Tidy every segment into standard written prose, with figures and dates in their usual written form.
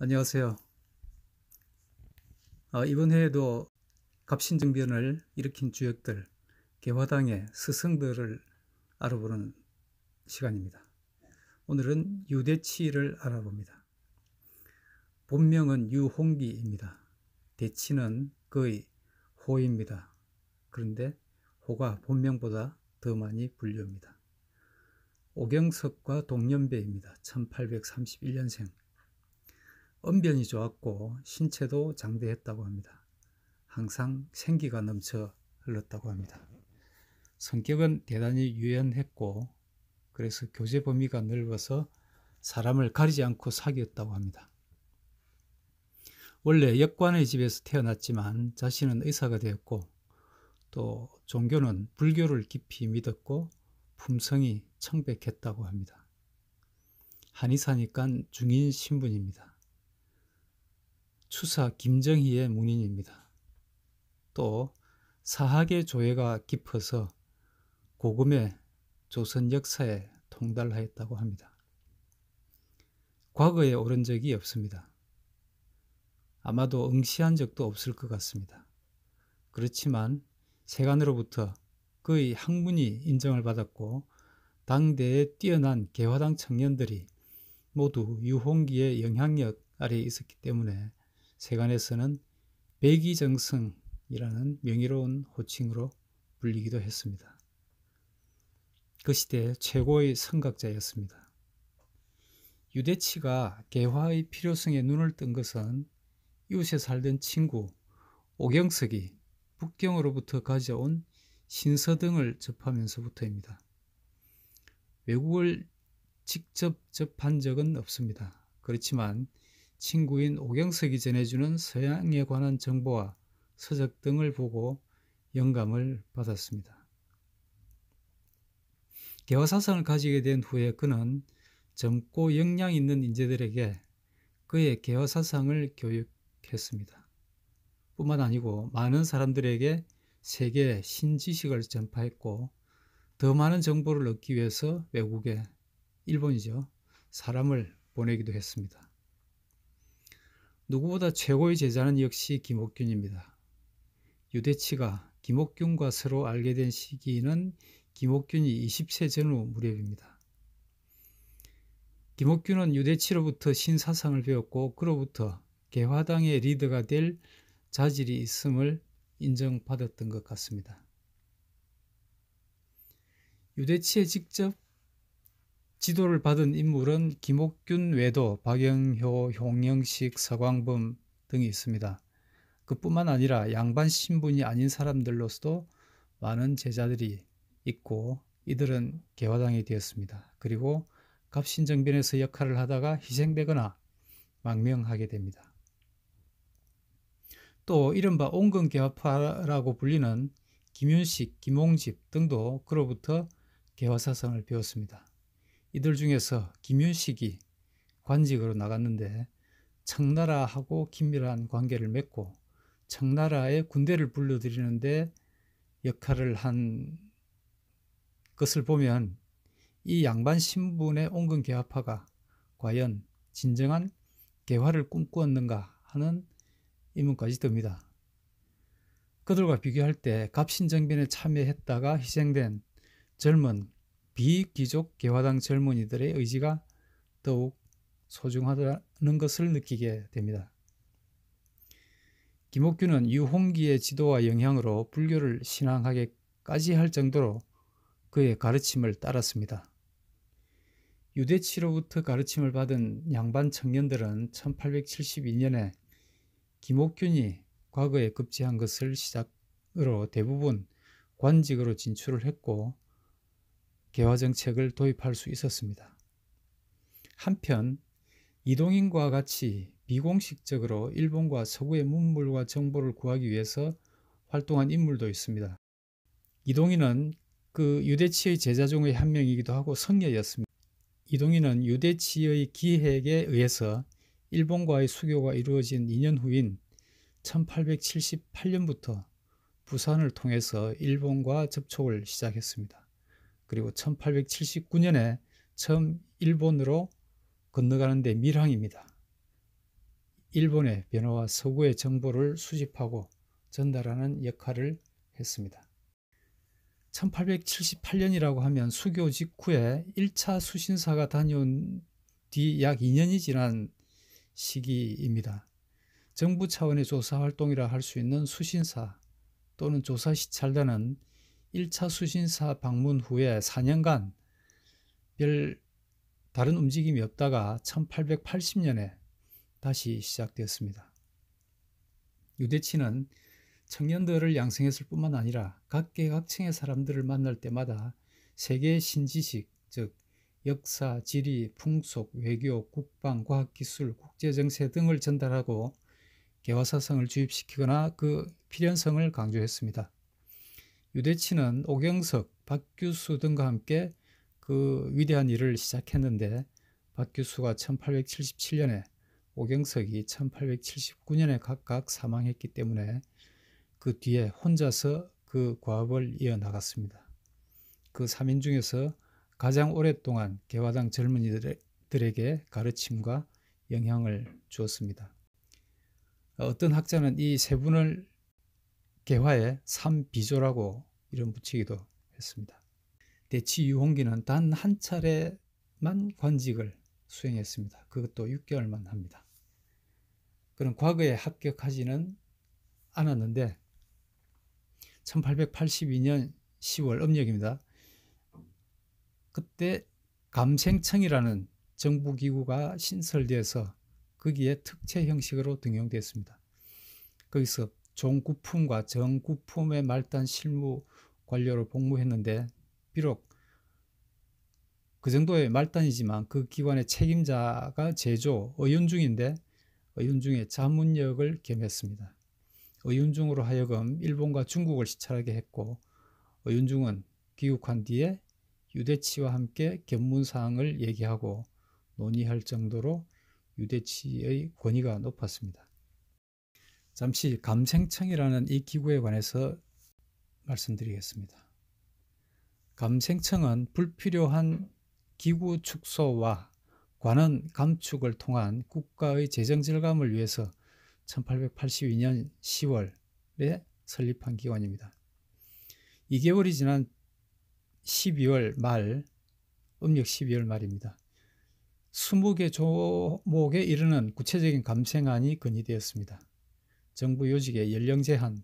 안녕하세요. 이번 해에도 갑신정변을 일으킨 주역들, 개화당의 스승들을 알아보는 시간입니다. 오늘은 유대치를 알아봅니다. 본명은 유홍기입니다. 대치는 그의 호입니다. 그런데 호가 본명보다 더 많이 불리웁니다. 오경석과 동년배입니다. 1831년생. 언변이 좋았고 신체도 장대했다고 합니다. 항상 생기가 넘쳐 흘렀다고 합니다. 성격은 대단히 유연했고 그래서 교제 범위가 넓어서 사람을 가리지 않고 사귀었다고 합니다. 원래 역관의 집에서 태어났지만 자신은 의사가 되었고 또 종교는 불교를 깊이 믿었고 품성이 청백했다고 합니다. 한의사니까 중인 신분입니다. 추사 김정희의 문인입니다. 또 사학의 조예가 깊어서 고금의 조선 역사에 통달하였다고 합니다. 과거에 오른 적이 없습니다. 아마도 응시한 적도 없을 것 같습니다. 그렇지만 세간으로부터 그의 학문이 인정을 받았고 당대의 뛰어난 개화당 청년들이 모두 유홍기의 영향력 아래에 있었기 때문에 세간에서는 백의정성이라는 명예로운 호칭으로 불리기도 했습니다. 그 시대 최고의 선각자였습니다. 유대치가 개화의 필요성에 눈을 뜬 것은 이웃에 살던 친구 오경석이 북경으로부터 가져온 신서 등을 접하면서부터입니다. 외국을 직접 접한 적은 없습니다. 그렇지만 친구인 오경석이 전해주는 서양에 관한 정보와 서적 등을 보고 영감을 받았습니다. 개화사상을 가지게 된 후에 그는 젊고 역량 있는 인재들에게 그의 개화사상을 교육했습니다. 뿐만 아니고 많은 사람들에게 세계 신지식을 전파했고 더 많은 정보를 얻기 위해서 외국에, 일본이죠, 사람을 보내기도 했습니다. 누구보다 최고의 제자는 역시 김옥균입니다. 유대치가 김옥균과 서로 알게 된 시기는 김옥균이 20세 전후 무렵입니다. 김옥균은 유대치로부터 신사상을 배웠고 그로부터 개화당의 리더가 될 자질이 있음을 인정받았던 것 같습니다. 유대치에 직접 지도를 받은 인물은 김옥균 외에도 박영효, 홍영식, 서광범 등이 있습니다. 그뿐만 아니라 양반 신분이 아닌 사람들로서도 많은 제자들이 있고 이들은 개화당이 되었습니다. 그리고 갑신정변에서 역할을 하다가 희생되거나 망명하게 됩니다. 또 이른바 온건개화파라고 불리는 김윤식, 김홍집 등도 그로부터 개화사상을 배웠습니다. 이들 중에서 김윤식이 관직으로 나갔는데 청나라하고 긴밀한 관계를 맺고 청나라의 군대를 불러들이는데 역할을 한 것을 보면 이 양반 신분의 온건개화파가 과연 진정한 개화를 꿈꾸었는가 하는 의문까지 듭니다. 그들과 비교할 때 갑신정변에 참여했다가 희생된 젊은 비귀족 개화당 젊은이들의 의지가 더욱 소중하다는 것을 느끼게 됩니다. 김옥균은 유홍기의 지도와 영향으로 불교를 신앙하게까지 할 정도로 그의 가르침을 따랐습니다. 유대치로부터 가르침을 받은 양반 청년들은 1872년에 김옥균이 과거에 급제한 것을 시작으로 대부분 관직으로 진출을 했고 개화정책을 도입할 수 있었습니다. 한편 이동인과 같이 비공식적으로 일본과 서구의 문물과 정보를 구하기 위해서 활동한 인물도 있습니다. 이동인은 그 유대치의 제자 중의 한 명이기도 하고 성녀였습니다. 이동인은 유대치의 기획에 의해서 일본과의 수교가 이루어진 2년 후인 1878년부터 부산을 통해서 일본과 접촉을 시작했습니다. 그리고 1879년에 처음 일본으로 건너가는데 밀항입니다. 일본의 변화와 서구의 정보를 수집하고 전달하는 역할을 했습니다. 1878년이라고 하면 수교 직후에 1차 수신사가 다녀온 뒤 약 2년이 지난 시기입니다. 정부 차원의 조사 활동이라 할 수 있는 수신사 또는 조사 시찰단은 1차 수신사 방문 후에 4년간 별 다른 움직임이 없다가 1880년에 다시 시작되었습니다. 유대치는 청년들을 양성했을 뿐만 아니라 각계각층의 사람들을 만날 때마다 세계의 신지식, 즉 역사, 지리, 풍속, 외교, 국방, 과학기술, 국제정세 등을 전달하고 개화사상을 주입시키거나 그 필연성을 강조했습니다. 유대치는 오경석, 박규수 등과 함께 그 위대한 일을 시작했는데 박규수가 1877년에 오경석이 1879년에 각각 사망했기 때문에 그 뒤에 혼자서 그 과업을 이어나갔습니다. 그 3인 중에서 가장 오랫동안 개화당 젊은이들에게 가르침과 영향을 주었습니다. 어떤 학자는 이 세 분을 개화의 3비조라고 이름 붙이기도 했습니다. 대치 유홍기는 단 한 차례만 관직을 수행했습니다. 그것도 6개월만 합니다. 그는 과거에 합격하지는 않았는데 1882년 10월 음력입니다. 그때 감생청이라는 정부기구가 신설되어서 거기에 특채 형식으로 등용되었습니다. 거기서 종구품과 정구품의 말단 실무 관료로 복무했는데 비록 그 정도의 말단이지만 그 기관의 책임자가 제조 의윤중인데 의윤중의 자문역을 겸했습니다. 의윤중으로 하여금 일본과 중국을 시찰하게 했고 의윤중은 귀국한 뒤에 유대치와 함께 견문사항을 얘기하고 논의할 정도로 유대치의 권위가 높았습니다. 잠시 감생청이라는 이 기구에 관해서 말씀드리겠습니다. 감생청은 불필요한 기구 축소와 관원 감축을 통한 국가의 재정 절감을 위해서 1882년 10월에 설립한 기관입니다. 2개월이 지난 12월 말, 음력 12월 말입니다. 20개 조목에 이르는 구체적인 감생안이 건의되었습니다. 정부 요직의 연령 제한,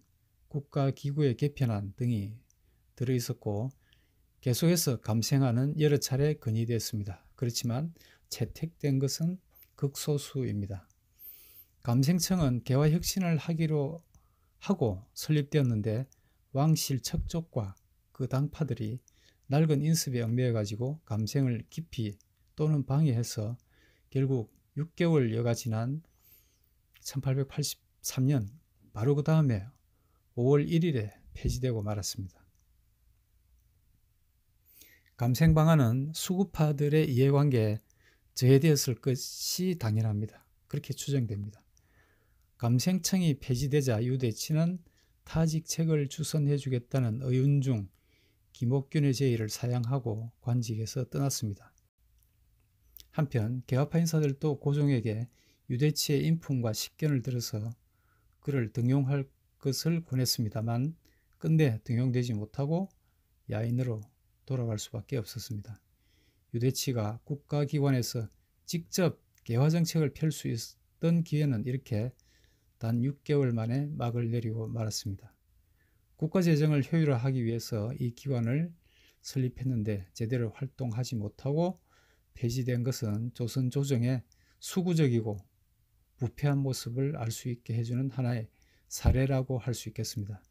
국가기구의 개편안 등이 들어있었고 계속해서 감생안은 여러 차례 건의되었습니다. 그렇지만 채택된 것은 극소수입니다. 감생청은 개화혁신을 하기로 하고 설립되었는데 왕실 척족과 그 당파들이 낡은 인습에 얽매여 가지고 감생을 깊이 또는 방해해서 결국 6개월여가 지난 1883년 바로 그 다음에 5월 1일에 폐지되고 말았습니다. 감생방안은 수구파들의 이해관계에 저해되었을 것이 당연합니다. 그렇게 추정됩니다. 감생청이 폐지되자 유대치는 타직책을 주선해 주겠다는 의윤중, 김옥균의 제의를 사양하고 관직에서 떠났습니다. 한편 개화파 인사들도 고종에게 유대치의 인품과 식견을 들어서 그를 등용할 것을 권했습니다만 끝내 등용되지 못하고 야인으로 돌아갈 수밖에 없었습니다. 유대치가 국가기관에서 직접 개화정책을 펼 수 있었던 기회는 이렇게 단 6개월 만에 막을 내리고 말았습니다. 국가재정을 효율화하기 위해서 이 기관을 설립했는데 제대로 활동하지 못하고 폐지된 것은 조선 조정의 수구적이고 부패한 모습을 알 수 있게 해주는 하나의 사례라고 할 수 있겠습니다.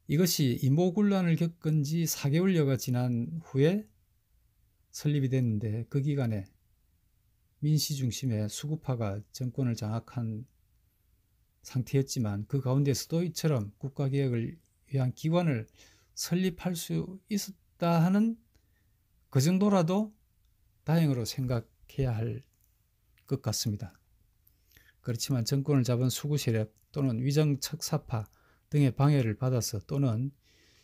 이것이 이모군란을 겪은 지 4개월여가 지난 후에 설립이 됐는데 그 기간에 민시 중심의 수구파가 정권을 장악한 상태였지만 그 가운데서도 이처럼 국가개혁을 위한 기관을 설립할 수 있었다 하는 그 정도라도 다행으로 생각해야 할 것 같습니다. 그렇지만 정권을 잡은 수구 세력 또는 위정척사파 등의 방해를 받아서 또는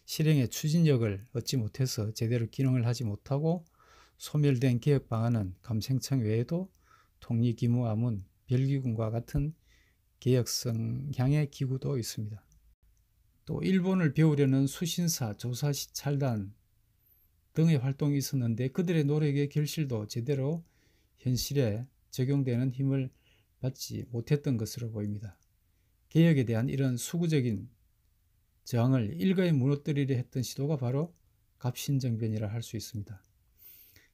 실행의 추진력을 얻지 못해서 제대로 기능을 하지 못하고 소멸된 개혁 방안은 감생청 외에도 통일기무아문, 별기군과 같은 개혁성향의 기구도 있습니다. 또 일본을 배우려는 수신사, 조사찰단 등의 활동이 있었는데 그들의 노력의 결실도 제대로 현실에 적용되는 힘을 받지 못했던 것으로 보입니다. 개혁에 대한 이런 수구적인 저항을 일가에 무너뜨리려 했던 시도가 바로 갑신정변이라 할 수 있습니다.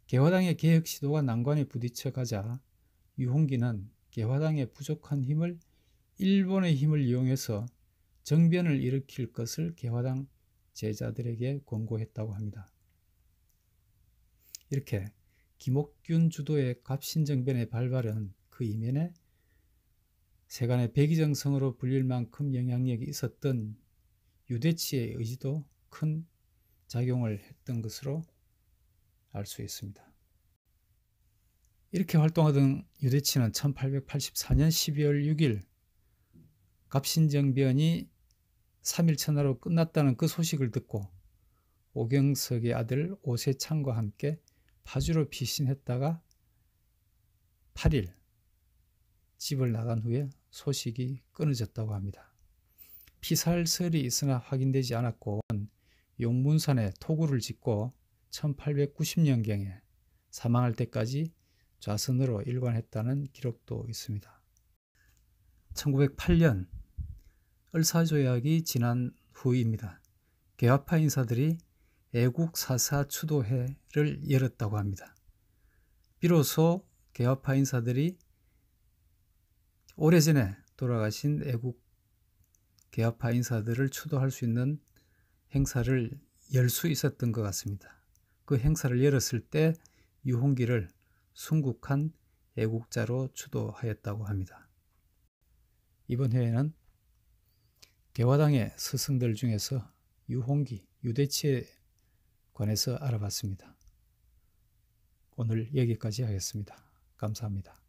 개화당의 개혁 시도가 난관에 부딪혀 가자 유홍기는 개화당의 부족한 힘을 일본의 힘을 이용해서 정변을 일으킬 것을 개화당 제자들에게 권고했다고 합니다. 이렇게 김옥균 주도의 갑신정변의 발발은 그 이면에 세간의 백의정성으로 불릴 만큼 영향력이 있었던 유대치의 의지도 큰 작용을 했던 것으로 알 수 있습니다. 이렇게 활동하던 유대치는 1884년 12월 6일 갑신정변이 3일 천하로 끝났다는 그 소식을 듣고 오경석의 아들 오세창과 함께 파주로 피신했다가 8일 집을 나간 후에 소식이 끊어졌다고 합니다. 피살설이 있으나 확인되지 않았고 용문산에 토구를 짓고 1890년경에 사망할 때까지 좌선으로 일관했다는 기록도 있습니다. 1908년 을사조약이 지난 후입니다. 개화파 인사들이 애국사사 추도회를 열었다고 합니다. 비로소 개화파 인사들이 오래전에 돌아가신 애국 개화파 인사들을 추도할 수 있는 행사를 열 수 있었던 것 같습니다. 그 행사를 열었을 때 유홍기를 순국한 애국자로 추도하였다고 합니다. 이번 회에는 개화당의 스승들 중에서 유홍기, 유대치에 관해서 알아봤습니다. 오늘 여기까지 하겠습니다. 감사합니다.